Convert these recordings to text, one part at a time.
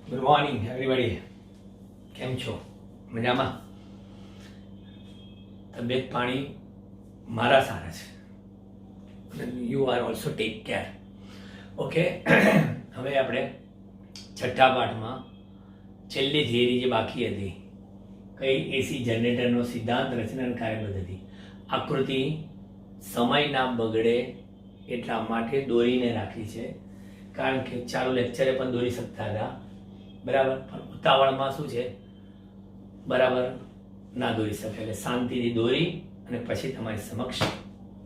Good morning everybody. કેમ છો? મજામાં? તબિયત પાણી મારા સારા છે અને you are also take care. Okay. હવે આપણે છઠ્ઠા પાઠમાં છેલ્લી થિયરી જે બાકી હતી, કઈ એસી જનરેટરનો સિદ્ધાંત, રચના અને કાર્યપદ્ધતિ. આકૃતિ સમય ના બગડે એટલા માટે દોરીને રાખી છે, કારણ કે ચાલુ લેક્ચરે પણ દોરી શકતા હતા, બરાબર, પણ ઉતાવળમાં શું છે, બરાબર ના દોરી શકે, એટલે શાંતિથી દોરી અને પછી તમારી સમક્ષ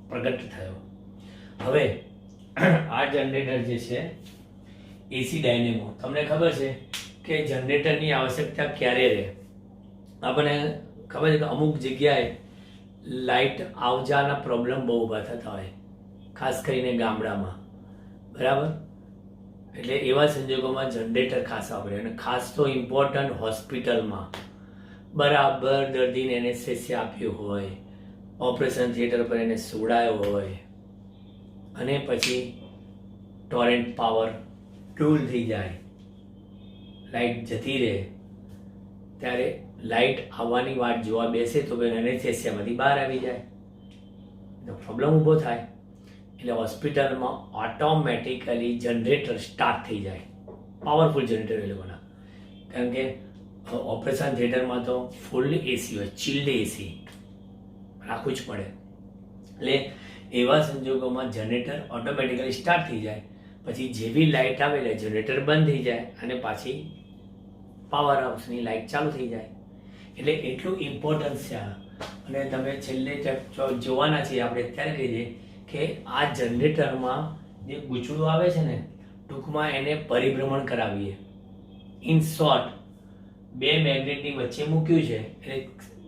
પ્રગટ થયો. હવે આ જનરેટર જે છે એસી ડાયનેમો, તમને ખબર છે કે જનરેટરની આવશ્યકતા ક્યારે રહે? આપણને ખબર છે કે અમુક જગ્યાએ લાઇટ આવજાના પ્રોબ્લેમ બહુ ઊભા થતા હોય, ખાસ કરીને ગામડામાં, બરાબર. એટલે એવા સંજોગોમાં જનરેટર ખાસ વાપરે, અને ખાસ તો ઇમ્પોર્ટન્ટ હોસ્પિટલમાં બરાબર દર્દીને એનેસ્થેસિયા આપ્યું હોય, ઓપરેશન થિયેટર પર એને સુવડાયો હોય અને પછી ટોરેન્ટ પાવર ડૂલ થઈ જાય, લાઇટ જતી રહે, ત્યારે લાઇટ આવવાની વાટ જોવા બેસે તો એનેસ્થેસિયામાંથી બહાર આવી જાય તો પ્રોબ્લેમ ઊભો થાય. એટલે હોસ્પિટલમાં ઓટોમેટિકલી જનરેટર સ્ટાર્ટ થઈ જાય, પાવરફુલ જનરેટર એ લોકોના, કારણ કે ઓપરેશન થિયેટરમાં તો ફૂલ એસી હોય, ચિલ્ડ એસી રાખવું જ પડે. એટલે એવા સંજોગોમાં જનરેટર ઓટોમેટિકલી સ્ટાર્ટ થઈ જાય, પછી જેવી લાઇટ આવે એટલે જનરેટર બંધ થઈ જાય અને પાછી પાવર હાઉસની લાઇટ ચાલુ થઈ જાય. એટલે એટલું ઇમ્પોર્ટન્સ છે આ. અને તમે છેલ્લે જોવાના છીએ આપણે અત્યારે કહીએ કે આ જનરેટરમાં જે ગૂંચળું આવે છે ને, ટૂંકમાં એને પરિભ્રમણ કરાવીએ. ઇન શોર્ટ, બે મેગ્નેટની વચ્ચે મૂક્યું છે એટલે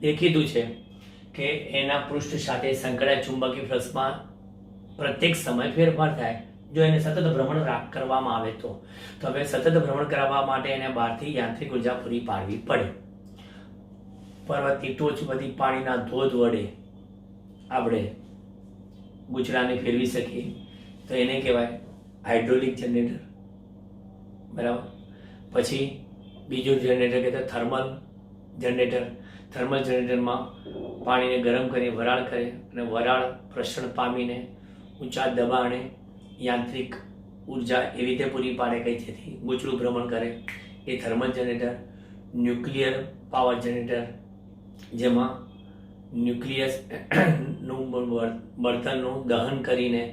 દેખીતું છે કે એના પૃષ્ઠ સાથે સંકળાયેલ ચુંબકીય ફ્લક્સમાં પ્રત્યેક સમય ફેરફાર થાય જો એને સતત ભ્રમણ કરવામાં આવે તો. હવે સતત ભ્રમણ કરાવવા માટે એને બહારથી યાંત્રિક ઉર્જા પૂરી પાડવી પડે. પર્વતની ટોચ બધી પાણીના ધોધ વડે આપણે ગૂંચળાને ફેરવી શકીએ તો એને કહેવાય હાઇડ્રોલિક જનરેટર, બરાબર. પછી બીજું જનરેટર કહેતા થર્મલ જનરેટર. થર્મલ જનરેટરમાં પાણીને ગરમ કરી વરાળ કરે અને વરાળ પ્રસરણ પામીને ઊંચા દબાણે યાંત્રિક ઉર્જા એવી રીતે પૂરી પાડે કે જેથી ગૂંચળું ભ્રમણ કરે, એ thermal generator. Nuclear power generator, જેમાં ન્યુક્લિયસનું બળતણનું દહન કરીને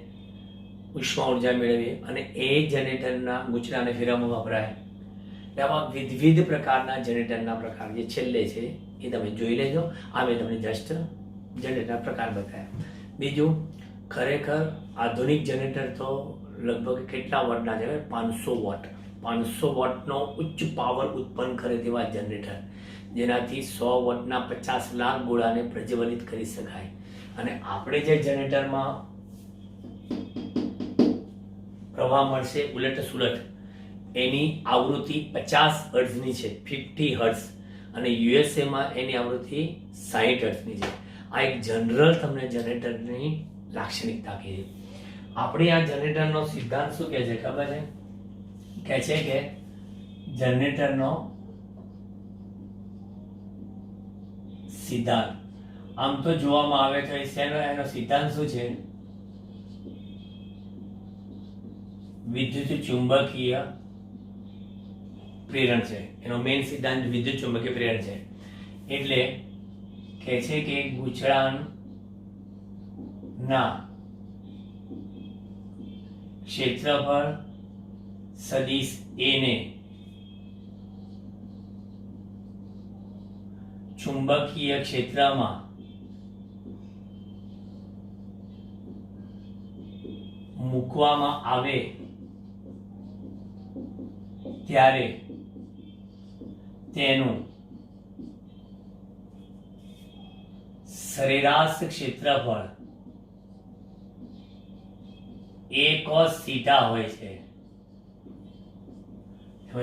ઉષ્મા ઉર્જા મેળવીએ અને એ જનરેટરના ગૂંચળાને ફેરવવામાં વપરાય. આવા વિવિધ પ્રકારના જનરેટરના પ્રકાર જે છેલ્લે છે એ તમે જોઈ લેજો. આ મેં તમને જસ્ટ જનરેટરના પ્રકાર બતાવ્યા. બીજું, ખરેખર આધુનિક જનરેટર તો લગભગ કેટલા વોટના છે? 500 વોટ. 500 વોટનો ઉચ્ચ પાવર ઉત્પન્ન કરે તેવા જનરેટર, જેનાથી 100 વોટના 50 લાખ ગોળાને પ્રજ્વલિત કરી શકાય. અને આપણે જે જનરેટરમાં પ્રવાહ મળશે ઉલટ સુલટ, એની આવૃત્તિ 50 હર્ટ્ઝની છે, 50 હર્ટ્ઝ, અને યુએસએમાં એની આવૃત્તિ 60 હર્ટ્ઝની છે. આ એક જનરલ તમને જનરેટરની લાક્ષણિકતા કીધી. આપણે આ જનરેટરનો સિદ્ધાંત શું કહે છે ખબર છે? કહે છે કે જનરેટરનો સિદ્ધાંત આમ તો જોવામાં આવે તો એનો સિદ્ધાંત શું છે? વિદ્યુત ચુંબકીય પ્રેરણ છે. એનો મેઇન સિદ્ધાંત વિદ્યુત ચુંબકીય પ્રેરણ છે. એટલે કહે છે કે ગૂંચળાના ક્ષેત્રફળ સદિશ એ ને ચુંબકીય ક્ષેત્રમાં મૂકવામાં આવે ત્યારે તેનું સરેરાશ ક્ષેત્રફળ a cos થીટા હોય છે.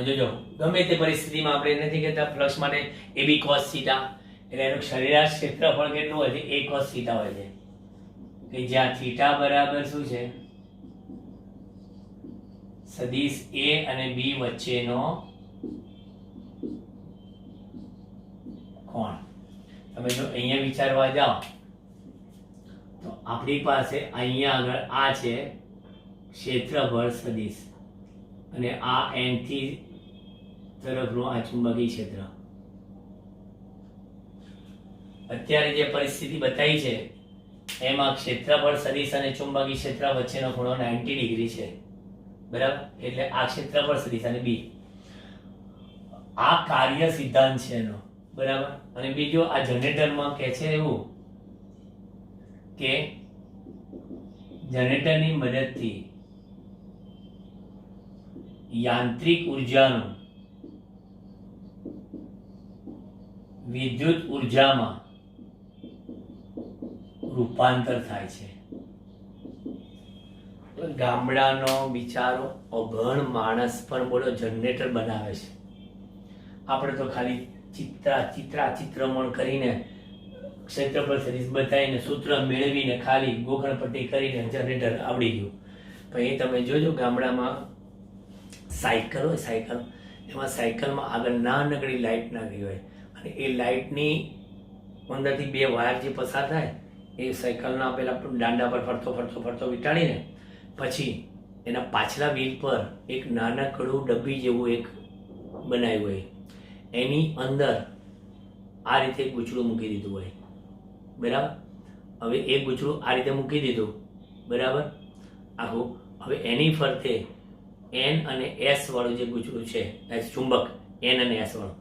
જોજો, ગમે તે પરિસ્થિતિમાં આપણે નથી કહેતા ફ્લક્સ માટે ab cos થીટા, એટલે એનું સરેરાશ ક્ષેત્રફળ કેટલું હોય છે? a cos થીટા હોય છે, કે જ્યાં થીટા બરાબર શું છે? સદિશ A અને B વચ્ચેનો કોણ. તમે જો અહીંયા વિચારવા જાઓ તો આપણી પાસે અહીંયા આગળ આ છે ક્ષેત્રફળ સદિશ અને આ n થી તરફનું આ ચુંબકીય ક્ષેત્ર. અત્યારે જે પરિસ્થિતિ બતાવી છે એમાં ક્ષેત્રફળ સદિશ અને ચુંબકીય ક્ષેત્ર વચ્ચેનો ખૂણો 90 ડિગ્રી છે, બરાબર. એટલે આ ક્ષેત્રફળ સદિશ અને બી આ કાર્ય સિદ્ધાંત છે એનો, બરાબર. અને બીજો આ જનરેટરમાં કે છે એવું કે જનરેટરની મદદથી યાંત્રિક ઉર્જાનું વિદ્યુત ઉર્જામાં રૂપાંતર થાય છે. ગામડાનો બિચારો અભણ માણસ પણ બોલો જનરેટર બનાવે છે. આપણે તો ખાલી ચિત્રમણ કરીને ક્ષેત્રફળ સદિશ બતાવીને સૂત્ર મેળવીને ખાલી ગોખણપટ્ટી કરીને જનરેટર આવડી ગયું. પણ એ તમે જોજો ગામડામાં સાયકલ હોય, સાયકલ એમાં સાયકલમાં આગળ નાનકડી લાઇટ નાખી હોય અને એ લાઇટની અંદરથી 2 વાયર જે પસાર થાય એ સાયકલના પેલા દાંડા પર ફરતો વીંટાળીને પછી એના પાછલા વ્હીલ પર એક નાનકડું ડબ્બી જેવું એક બનાવ્યું હોય, એની અંદર આ રીતે ગૂંચળું મૂકી દીધું હોય, બરાબર. હવે એ ગૂંચળું આ રીતે મૂકી દીધું, બરાબર, આખું. હવે એની ફરતે N અને S વાળું જે ગૂંચળું છે, ચુંબક N અને S વાળું,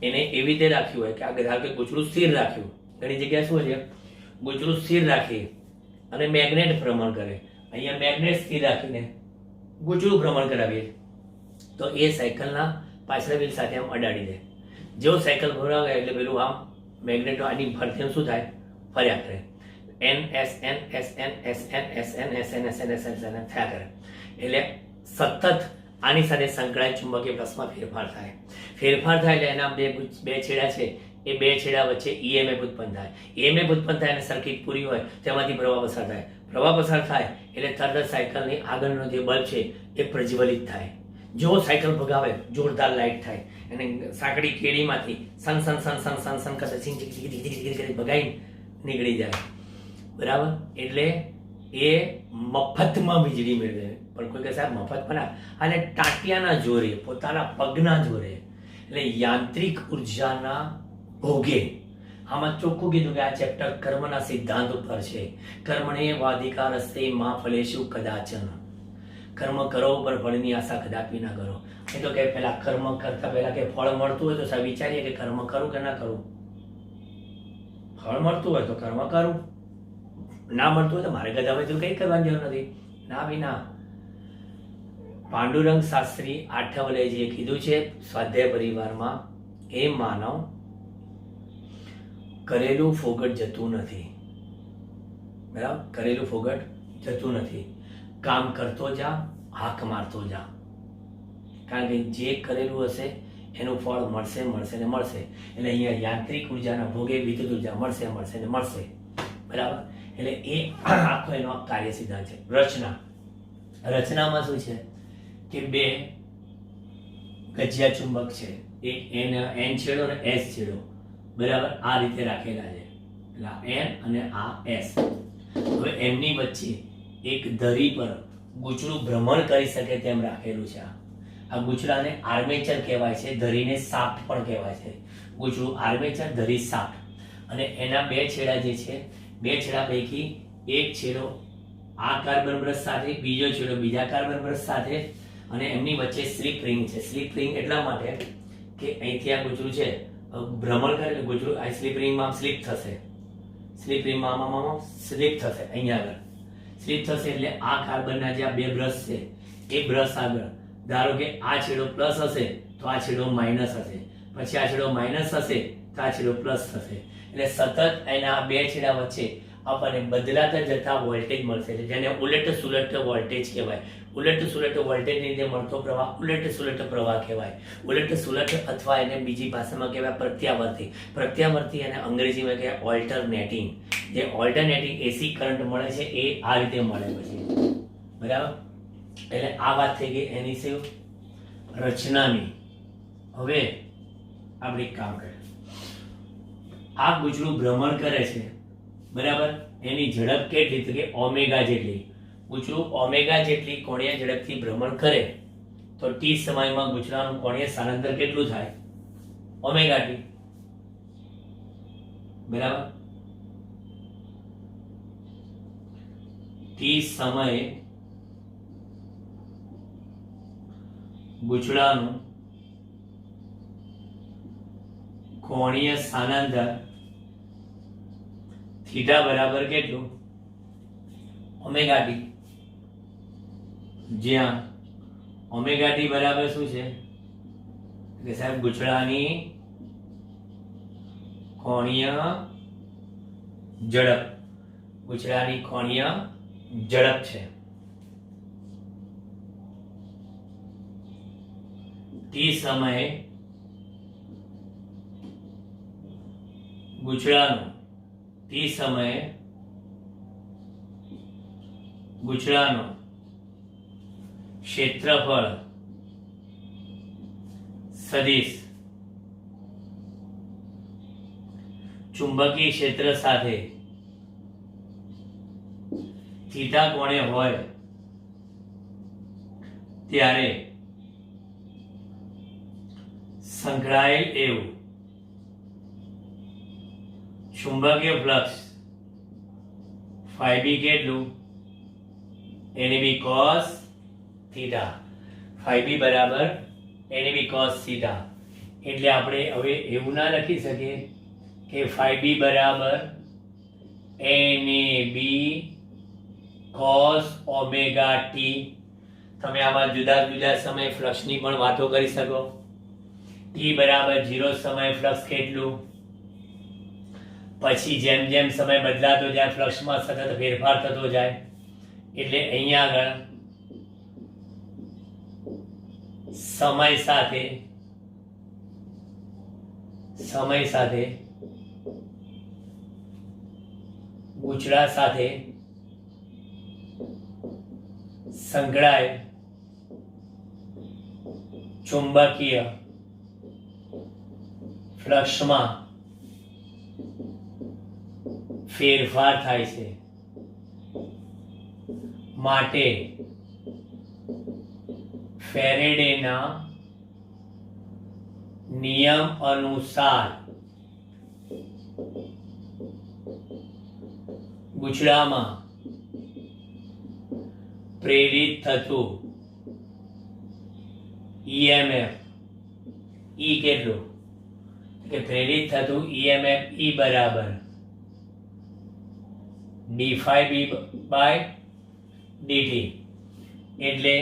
એને એવી રીતે રાખ્યું હોય કે આ ધારો કે ગૂંચળું સ્થિર રાખ્યું. ઘણી જગ્યાએ શું છે, ગૂંચળું સ્થિર રાખી અને મેગ્નેટ ભ્રમણ કરે. અહીંયા મેગ્નેટ સ્થિર રાખીને ગૂંચળું ભ્રમણ કરાવીએ તો એ સાયકલના પાછલા વ્હીલ સાથે આમ અડાડી દે. જેવો સાયકલ ભરાવે એટલે પેલું આમ મેગ્નેટો આની ફરતે શું થાય, ફર્યા કરે. NSN SN SN SN SN SN SN થયા કરે. એટલે સતત આની સાથે સંકળાયેલ ચુંબકીય પ્રવાહમાં ફેરફાર થાય એટલે એના બે છેડા છે એ બે છેડા વચ્ચે EMF ઉત્પન્ન થાય. EMF ઉત્પન્ન થાય અને સર્કિટ પૂરી હોય તેમાંથી પ્રવાહ પસાર થાય એટલે તરત જ સાયકલની આગળનો જે બલ્બ છે એ પ્રજ્વલિત થાય. જો સાયકલ ભગાવે જોરદાર લાઇટ થાય અને સાંકડી કેડીમાંથી સન કરતા કરી ભગાઈ નીકળી જાય, બરાબર. એટલે એ મફતમાં વીજળી મેળવે. પણ કોઈ કહે સાહેબ મફત પણ અને ટાંટિયાના જોરે, પોતાના પગના જોરે, એટલે યાંત્રિક ઉર્જાના ભોગે. આમાં ચોખ્ખું કીધું કે આ ચેપ્ટર કર્મના સિદ્ધાંત ઉપર છે. કર્મણે વાધિકારસ્તે માં ફલેશુ કદાચન. કર્મ કરો પર ફળની આશા કદાપી ના કરો. એ તો કે પેલા કર્મ કરતા પહેલા કે ફળ મળતું હોય તો સાહેબ વિચારીએ કે કર્મ કરું કે ના કરું. ફળ મળતું હોય તો કર્મ કરું, ના મળતું હોય તો મારે ગધામાં કઈ કરવાની જરૂર નથી. ના બી ના. પાંડુરંગ શાસ્ત્રી આઠવલે જે કીધું છે સ્વાધ્યાય પરિવારમાં, એ માનવ કરેલું ફોગટ જતું નથી, બરાબર. કરેલું ફોગટ જતું નથી. કામ કરતો જા, હાક મારતો જા. કારણ કે જે કરેલું હશે એનું ફળ મળશે ને મળશે. એટલે અહીંયા યાંત્રિક ઉર્જાના ભોગે વિદ્યુત ઉર્જા મળશે ને મળશે, બરાબર. એટલે એ આખો એનો કાર્ય સિદ્ધાંત છે. રચનામાં શું છે કે 2 ગજિયા ચુંબક છે, એક N છેડો અને S છેડો, બરાબર, આ રીતે રાખેલા છે. એટલે N અને આ S. હવે એમની વચ્ચે એક ધરી પર ગૂંચળું ભ્રમણ કરી શકે તેમ રાખેલું છે. આ ગૂંચળાને આર્મેચર કહેવાય છે, ધરીને શાફ્ટ પણ કહેવાય છે. ગૂંચળું આર્મેચર, ધરી શાફ્ટ. અને એના 2 છેડા જે છે, 2 છેડા પૈકી એક છેડો આ કાર્બન બ્રશ સાથે, બીજો છેડો બીજા કાર્બન બ્રશ સાથે, અને એમની વચ્ચે સ્લીપ રિંગ છે. સ્લીપ રિંગ એટલા માટે કે અહીંથી આ ગૂંચળું છે ભ્રમણ કરે એટલે ગૂંચળું આ સ્લીપ રિંગમાં સ્લીપ થશે, સ્લીપ રિંગમાં સ્લીપ થશે. અહીંયા આગળ સ્લીપ થશે એટલે આ કાર્બનના જે આ 2 બ્રશ છે એ બ્રશ આગળ ધારો કે આ છેડો પ્લસ હશે તો આ છેડો માઇનસ હશે, પછી આ છેડો માઇનસ હશે તો આ છેડો પ્લસ થશે. એટલે સતત એના 2 છેડા વચ્ચે આપણને બદલાતા જતા વોલ્ટેજ મળશે, જેને ઉલટ સુલટ વોલ્ટેજ કહેવાય. ઉલટ સુલટ વોલ્ટેજની રીતે મળતો પ્રવાહ ઉલટ સુલટ પ્રવાહ કહેવાય. ઉલટ સુલટ અથવા એને બીજી ભાષામાં કહેવાય પ્રત્યાવર્તી અને અંગ્રેજીમાં કહેવાય ઓલ્ટરનેટિંગ. જે ઓલ્ટરનેટિંગ એસી કરંટ મળે છે એ આ રીતે મળે પછી, બરાબર. એટલે આ વાત થઈ ગઈ એની રચનાની. હવે આપણે એક કામ કરીએ, આ ગુચડું ભ્રમણ કરે છે, બરાબર, એની ઝડપ કેટલી? તો કે ઓમેગા જેટલી. ગુચડું ઓમેગા જેટલી કોણીય ઝડપથી ભ્રમણ કરે તો ટી સમયમાં ગુચડાનું કોણીય સ્થાનાંતર કેટલું થાય? Omega T. બરાબર, ટી સમયે ગુચડાનું કોણીય સ્થાનાંતર થીટા બરાબર કેટલું? Omega T. જ્યાં ઓમેગા ટી બરાબર શું છે કે સાહેબ ગુચડાની કોણીય ઝડપ, ગુચડાની કોણીય ઝડપ છે. ટી સમયે ગુચડાનું ક્ષેત્રફળ સદિશ ચુંબકીય ક્ષેત્ર સાથે થીટા કોણે હોય ત્યારે સંકળાયેલ એવું ચુંબકીય ફ્લક્સ ફાઈ બી કેટલું? એને બી cos થીટા. ફાઈ બી બરાબર એને બી cos થીટા. એટલે આપણે હવે એવું ના લખી શકીએ કે ફાઈ બી બરાબર એને બી cos ઓમેગા ટી. તમે આમાં જુદા જુદા સમય ફ્લક્સની પણ વાતો કરી શકો. ટી બરાબર 0 સમય ફ્લક્સ કેટલું? પછી જેમ જેમ સમય બદલાતો જાય ફ્લક્સમાં સતત ફેરફાર થતો જાય. એટલે અહીંયા આગળ સમય સાથે ગુચડા સાથે સંકળાયેલ ચુંબકીય ફ્લક્સમાં ફેરફાર થાય છે. માટે ફેરેડેના નિયમ અનુસાર ગુચડામાં પ્રેરિત થતું ઈએમએફ ઈ કેટલું? કે પ્રેરિત થતું ઈએમએફ ઈ બરાબર D phi B by DT. એટલે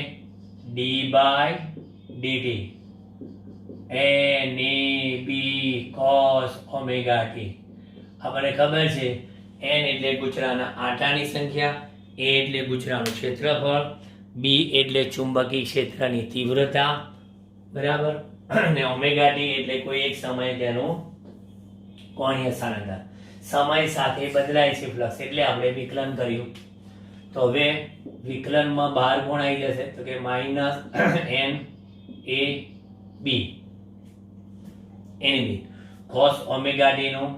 D by DT N A B cos omega T. આપણને ખબર છે એન એટલે ગુચડાના આંટાની સંખ્યા, એ એટલે ગુચડાનું ક્ષેત્રફળ, બી એટલે ચુંબકીય ક્ષેત્રની તીવ્રતા, બરાબર, અને ઓમેગા ટી એટલે કોઈ એક સમયે તેનું કોણીય સ્થાનાંતર. સમય સાથે બદલાય છે ફ્લક્સ, એટલે આપણે વિકલન કર્યું. તો હવે વિકલનમાં બહાર કોણ આવી જશે? તો કે minus N A B cos omega T નું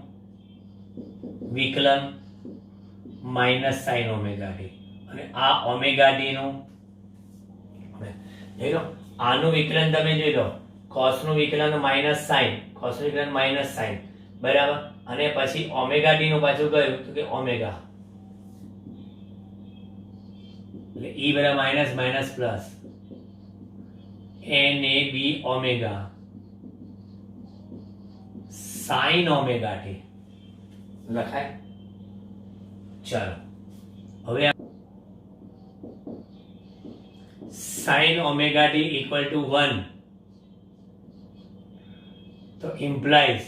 વિકલન માઇનસ સાઇન ઓમેગા ટી. અને આ ઓમેગા ટી નું જોઈ લો, આનું વિકલન તમે જોઈ લો, cos નું વિકલન માઇનસ સાઇન, cos નું વિકલન માઇનસ સાઇન, બરાબર. અને પછી ઓમેગા ટી નું પાછું કયું? તો કે ઓમેગા. એટલે ઈ બરાબર minus minus plus N A B omega sine omega T લખાય. ચાલો હવે sine omega T equal to 1 તો implies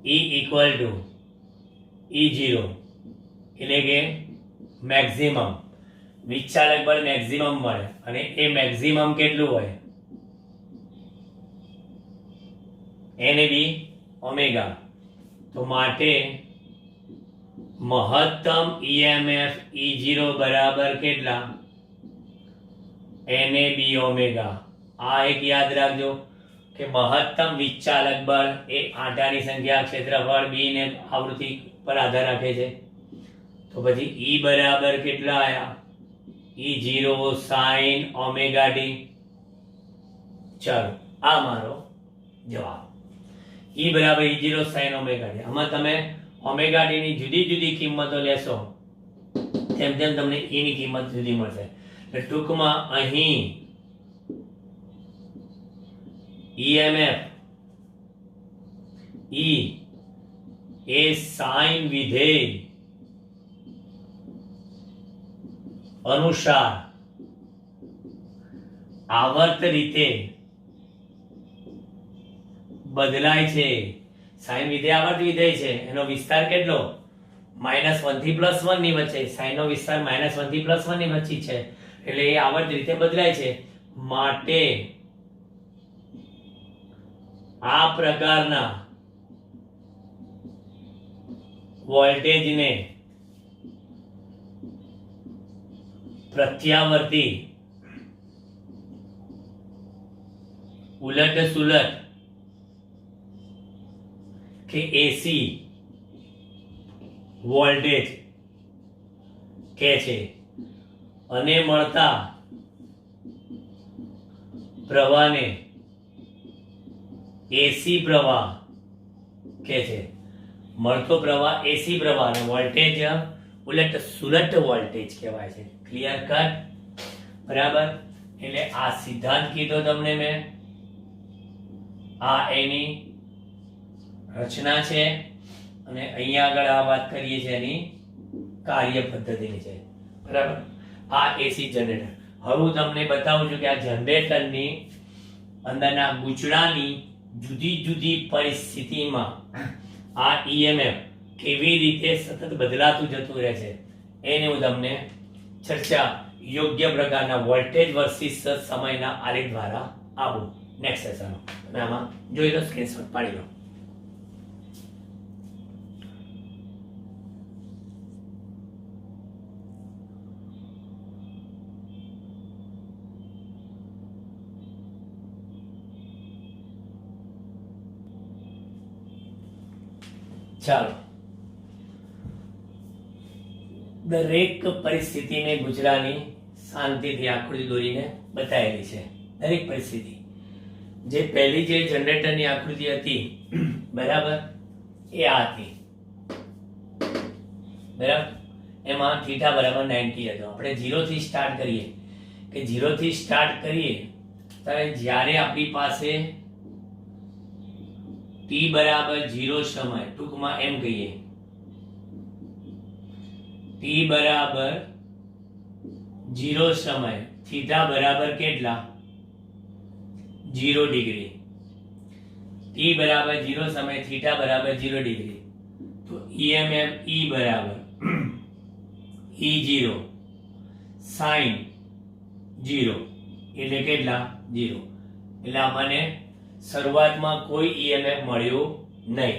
E equal to E0 એટલે કે મેક્સિમમ વિચાલક બળ મેક્સિમમ મળે. અને એ મેક્સિમમ કેટલું હોય? એને બી ઓમેગા. તો માટે મહત્તમ ઈએમએફ E0 બરાબર કેટલા? એને બી ઓમેગા. આ એક યાદ રાખજો, કે મહત્તમ વિચાલક બળ એ આંટાની સંખ્યા, ક્ષેત્રફળ, બી ને આવૃત્તિ પર આધાર રાખે છે. તો પછી ઈ બરાબર કેટલા આયા? E0 sin omega T. ચાલો આ મારો જવાબ. E બરાબર E0 sin ઓમેગા ટી. આમાં તમે ઓમેગા ટી ની જુદી જુદી કિંમતો લેશો તેમ તેમ તમને E ની કિંમત જુદી મળશે. એટલે ટૂંકમાં અહીં EMF E એ સાઇન વિધેય અનુસાર આવર્ત રીતે બદલાય છે. સાઇન વિધેય આવર્ત વિધેય છે, એનો વિસ્તાર કેટલો? -1 થી +1 ની વચ્ચે. સાઇન નો વિસ્તાર -1 થી +1 ની વચ્ચે છે, એટલે એ આવર્ત રીતે બદલાય છે. માટે આ પ્રકારના વોલ્ટેજને પ્રત્યાવર્તી ઉલટ સુલટ કે એસી વોલ્ટેજ કહે છે, અને મળતા પ્રવાહને એસી પ્રવાહ કહે છે. મળતો પ્રવાહ એસી પ્રવાહ અને વોલ્ટેજ ઉલટ સુલટ વોલ્ટેજ કહેવાય છે. Clear cut? બરાબર. એટલે આ સિદ્ધાંત કીધો તમને મેં, આ એની રચના છે, અને અહીંયા આગળ આ વાત કરીએ છીએ એની કાર્ય પદ્ધતિની છે. બરાબર. આ એસી જનરેટર. હવે હું તમને બતાવું છું કે આ જનરેટરની અંદરના ગૂંચળાની જુદી જુદી પરિસ્થિતિમાં આ EMF કેવી રીતે સતત બદલાતું જતું રહે છે એની હું તમને ચર્ચા યોગ્ય પ્રકારના વોલ્ટેજ વર્સિસ સમયના આલેખ દ્વારા આપું નેક્સ્ટ સેશનમાં. તમે આમાં જોઈ લો, સ્ક્રીનશોટ પાડી લો. ચાલો, દરેક પરિસ્થિતિને ગુજરાની શાંતિથી આકૃતિ દોરીને બતાવેલી છે. દરેક પરિસ્થિતિ, જે પહેલી જે જનરેટરની આકૃતિ હતી, બરાબર, એ આ હતી. બરાબર. એમાં થીટા બરાબર 90 હતો. આપણે 0 થી સ્ટાર્ટ કરીએ, કે 0 થી સ્ટાર્ટ કરીએ ત્યારે જ્યારે આપણી પાસે t બરાબર 0 સમય, ટૂંકમાં એમ કહીએ t બરાબર 0 સમય, થીટા બરાબર કેટલા? 0 ડિગ્રી. t બરાબર 0 સમય, થીટા બરાબર 0 ડિગ્રી. તો EMF E બરાબર E0 sin 0 એટલે કેટલા? 0. એટલે આપણને શરૂઆતમાં કોઈ EMF મળ્યું નહીં.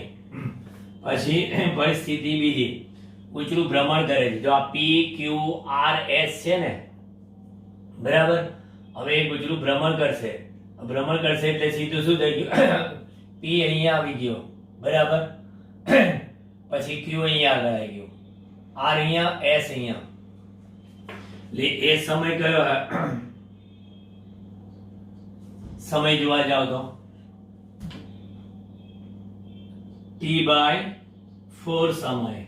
પછી પરિસ્થિતિ બીજી, કૂતરું ભ્રમણ કરે છે. જો આ P Q R S છે ને, બરાબર, હવે એ કૂતરું ભ્રમણ કરશે. ભ્રમણ કરશે એટલે સીધું શું થઈ ગયું? P અહીંયા આવી ગયો, બરાબર, પછી Q અહીંયા આગળ આવી ગયો, R અહીંયા, S અહીંયા. એટલે એ સમય કયો? સમય જોવા જાવ તો T/4 સમય.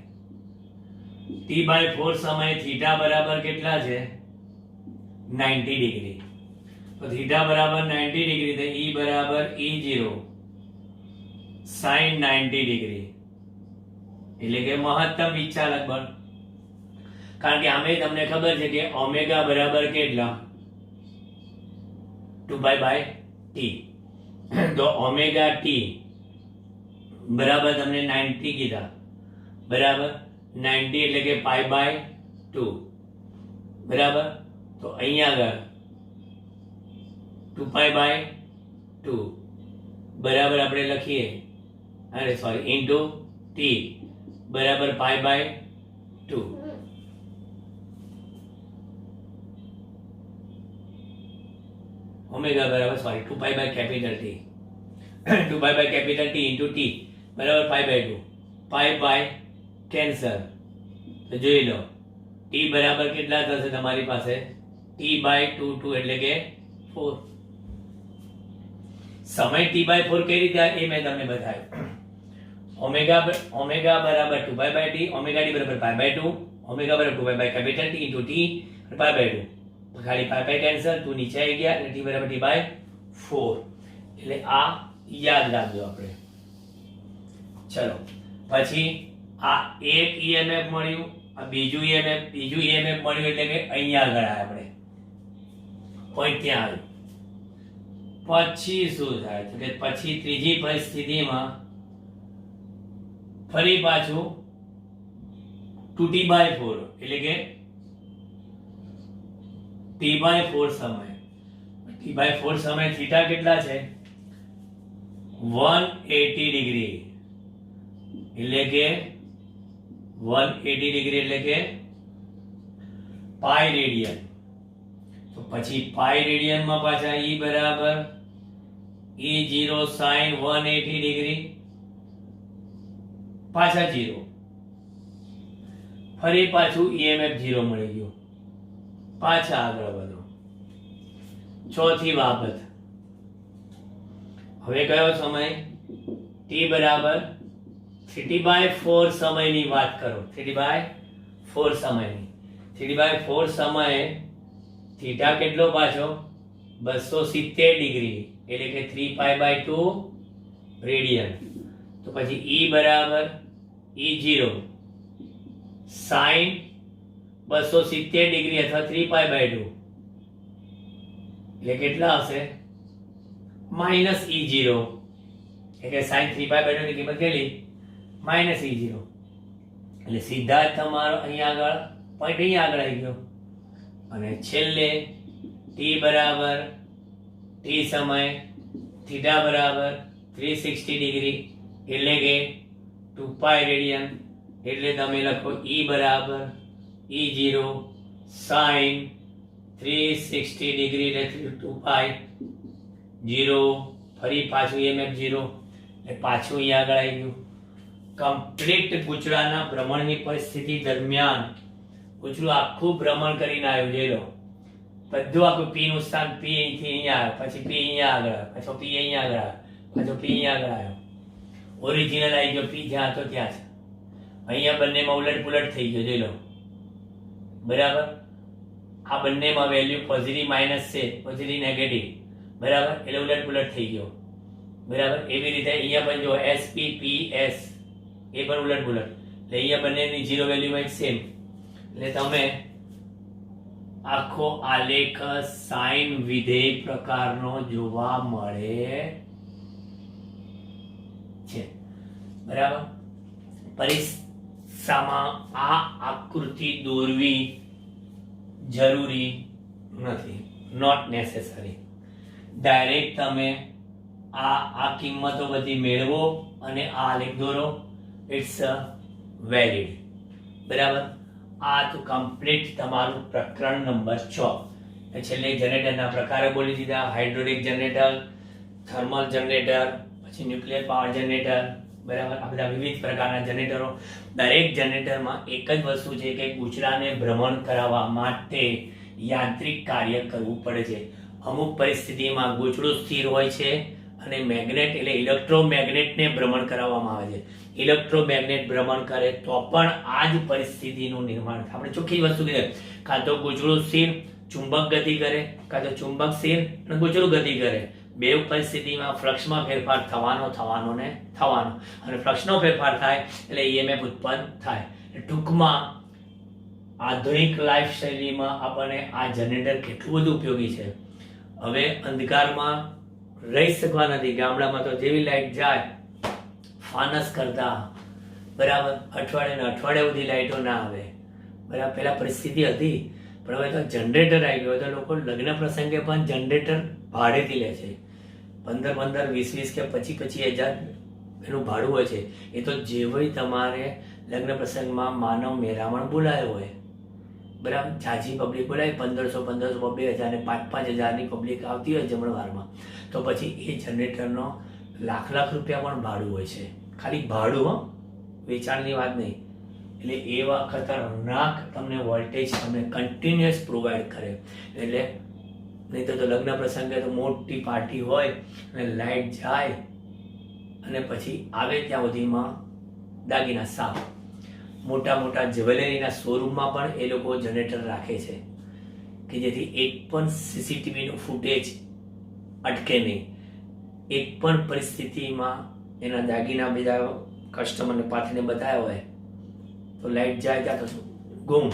T/4 સમય થીટા બરાબર કેટલા છે? 90 ડિગ્રી. તો થીટા બરાબર 90 ડિગ્રી, તો E બરાબર E0 sin 90 ડિગ્રી, એટલે કે મહત્તમ વિચાલક બળ. કારણ કે આમે તમને ખબર છે કે ઓમેગા બરાબર કેટલા? 2π/T. તો ઓમેગા ટી બરાબર તમને 90 કીધા, બરાબર, 90 એટલે કે π/2, બરાબર. તો અહીંયા આગળ 2π/2 બરાબર આપણે લખીએ, અરે સોરી, ઇન્ટુ t બરાબર π/2. ઓમેગા બરાબર sorry 2π/T. 2 pi by capital T into T બરાબર pi by 2 pi by cancel તો જોઈ લો ટી બરાબર કેટલા થશે તમારી પાસે ટી બાય 2 એટલે કે 4 સમય ટી બાય 4 કઈ રીતે એ મેં તમને બતાવ્યું ઓમેગા બરાબર 2 pi by T omega T બરાબર પાઈ બાય 2 ઓમેગા બરાબર 2 pi by capital T into T pi by 2 ખાલી પાઈ બાય કેન્સલ 2 નીચે આવી ગયા એટલે ટી બરાબર ટી બાય 4 એટલે આ યાદ રાખજો આપણે ચલો પછી આ એક ઈએમએફ મળ્યું આ બીજું ઈએમએફ મળ્યું એટલે કે અહીંયા ગયા આપણે પોઈન્ટ ત્યાં આવ્યું પછી શું થાય તો કે પછી ત્રીજી પરિસ્થિતિમાં ફરી પાછું 2t/4 એટલે કે t/4 સમય t/4 સમય થીટા કેટલા છે 180 ડિગ્રી એટલે કે 180 ડિગ્રી એટલે કે પાઈ રેડિયન તો પછી પાઈ રેડિયન માં પાછા E બરાબર E0 sin 180 ડિગ્રી પાછા 0 ફરી પાછું EMF 0 મળી ગયું પાછા આગળ વધો ચોથી બાબત હવે કયો સમય t બરાબર 3t/4 સમયની વાત કરો 3t/4 સમયની 3t/4 સમયે થીટા કેટલો પાછો 270 ડિગ્રી એટલે કે 3π/2 રેડિયન તો પછી E બરાબર E0 sin 270 ડિગ્રી અથવા 3π/2 એટલે કેટલા હશે માઈનસ E0 એટલે sin 3π/2 ની કિંમત કેટલી માઈનસ E0 એટલે સીધા જ તમારો અહીંયા આગળ પોઈન્ટ અહીંયા આગળ આવી ગયો અને છેલ્લે t બરાબર t સમય થીટા બરાબર 360 ડિગ્રી એટલે કે 2π રેડિયન એટલે તમે લખો E બરાબર E0 sin 360 ડિગ્રી એટલે 2π 0 ફરી પાછું EMF 0 એટલે પાછું અહીંયા આગળ આવી ગયું કમ્પ્લીટ ગુચડાના ભ્રમણની પરિસ્થિતિ દરમિયાન ગુચડું આખું ભ્રમણ કરીને આવ્યું જોઈ લો બધું આખું P નું સ્થાન P અહીંથી અહીંયા આવ્યું પછી P અહીંયા આગળ પાછો P અહીંયા આગળ આવ્યો પાછો P અહીંયા આગળ આવ્યો ઓરિજિનલ આવી ગયો P જ્યાં હતો ત્યાં છે અહીંયા બંનેમાં ઉલટ પુલટ થઈ ગયો જોઈ લો બરાબર આ બંનેમાં વેલ્યુ પોઝિટિવ માઇનસ છે પોઝિટિવ નેગેટિવ બરાબર એટલે ઉલટ પુલટ થઈ ગયો બરાબર એવી રીતે અહીંયા પણ જો SPPS એ પણ ઉલટ પુલટ એટલે અહીંયા બંનેની 0 વેલ્યુ માં સેમ એટલે તમે આખો આલેખ સાઇન વિધેય પ્રકારનો જોવા મળે છે બરાબર પરીક્ષામાં આ આકૃતિ દોરવી જરૂરી નથી નોટ નેસેસરી ડાયરેક્ટ તમે આ કિંમતો બધી મેળવો અને આ આલેખ દોરો ઇટ્સ વેલિડ બરાબર આ તો કમ્પ્લીટ તમારું પ્રકરણ નંબર 6 છેલ્લે જનરેટરના પ્રકારો બોલી દીધા હાઇડ્રોલિક જનરેટર થર્મલ જનરેટર પછી ન્યુક્લિયર પાવર જનરેટર બરાબર આ બધા વિવિધ પ્રકારના જનરેટરો દરેક જનરેટરમાં એક જ વસ્તુ છે કે ગુચડાને ભ્રમણ કરાવવા માટે યાંત્રિક કાર્ય કરવું પડે છે અમુક પરિસ્થિતિમાં ગુચડું સ્થિર હોય છે અને મેગ્નેટ એટલે ઇલેક્ટ્રોમેગ્નેટને ભ્રમણ કરાવવામાં આવે છે ઇલેક્ટ્રોમેગ્નેટ ભ્રમણ કરે તો પણ આ જ પરિસ્થિતિનું નિર્માણ થાય આપણે ચોખ્ખી વસ્તુ કહીએ કાં તો ગુચડું સ્થિર ચુંબક ગતિ કરે કાં તો ચુંબક સ્થિર અને ગુચડું ગતિ કરે બે પરિસ્થિતિમાં ફ્લક્સમાં ફેરફાર થવાનો અને ફ્લક્સનો ફેરફાર થાય એટલે EMF ઉત્પન્ન થાય ટૂંકમાં આધુનિક લાઈફ શૈલીમાં આપણને આ જનરેટર કેટલું બધું ઉપયોગી છે હવે અંધકારમાં રહી શકવા નથી ગામડામાં તો જેવી લાઈટ જાય ફાનસ કરતા બરાબર અઠવાડિયે સુધી લાઈટો ના આવે બરાબર પહેલા પરિસ્થિતિ હતી પણ હવે તો જનરેટર આવી ગયો તો લોકો લગ્ન પ્રસંગે પણ જનરેટર ભાડેથી લે છે 15 20 કે 25 હજાર એનું ભાડું હોય છે એ તો જે હોય તમારે લગ્ન પ્રસંગમાં માનવ મેરામણ બોલાયો હોય બરાબર ઝાઝી પબ્લિક બોલાય 1500 2000 ને 5,000 ની પબ્લિક આવતી હોય જમણવારમાં તો પછી એ જનરેટરનો લાખ રૂપિયા પણ ભાડું હોય છે, ખાલી ભાડું, હો, વેચાણની વાત નહીં. એટલે એવા ખતરનાક તમને વોલ્ટેજ તમને કન્ટિન્યુઅસ પ્રોવાઈડ કરે. એટલે નહીં તો લગ્ન પ્રસંગે તો મોટી પાર્ટી હોય અને લાઇટ જાય અને પછી આવે ત્યાં સુધીમાં દાગીના સાફ. મોટા મોટા જ્વેલરીના શોરૂમમાં પણ એ લોકો જનરેટર રાખે છે કે જેથી એક પણ સીસીટીવીનું ફૂટેજ અટકે નહીં. એક પણ પરિસ્થિતિમાં એના દાગીના બીજા કસ્ટમરને પાથરીને બતાવ્યા હોય તો લાઇટ જાય ત્યાં તો ગુમ,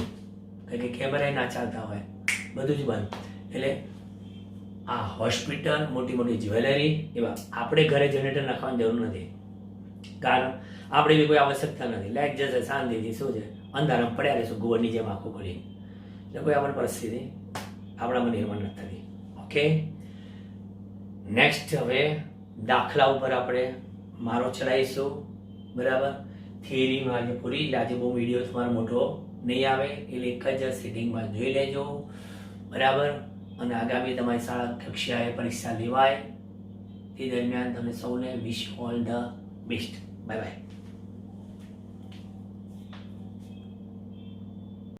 કારણ કે કેમેરા ના ચાલતા હોય, બધું જ બંધ. એટલે આ હોસ્પિટલ, મોટી મોટી જ્વેલરી, એવા આપણે ઘરે જનરેટર નાખવાની જરૂર નથી, કારણ આપણે બી કોઈ આવશ્યકતા નથી. લાઇટ જશે શાંતિથી શું છે, અંધારામાં પડ્યા રહીશું ગોળની જેમ આખું કરી. એટલે કોઈ આપણે પરિસ્થિતિ આપણામાં નિર્માણ નથી થતી. ઓકે, નેક્સ્ટ હવે દાખલા ઉપર આપણે મારો ચલાવીશું. બરાબર, થિયરીમાં આજે પૂરી જ, આજે બહુ વિડીયો તમારો મોટો નહીં આવે, એટલે એક જ સિટિંગમાં જોઈ લેજો. બરાબર, અને આગામી તમારી શાળા કક્ષાએ પરીક્ષા લેવાય તે દરમિયાન તમે સૌને વિશ all the best. Bye bye.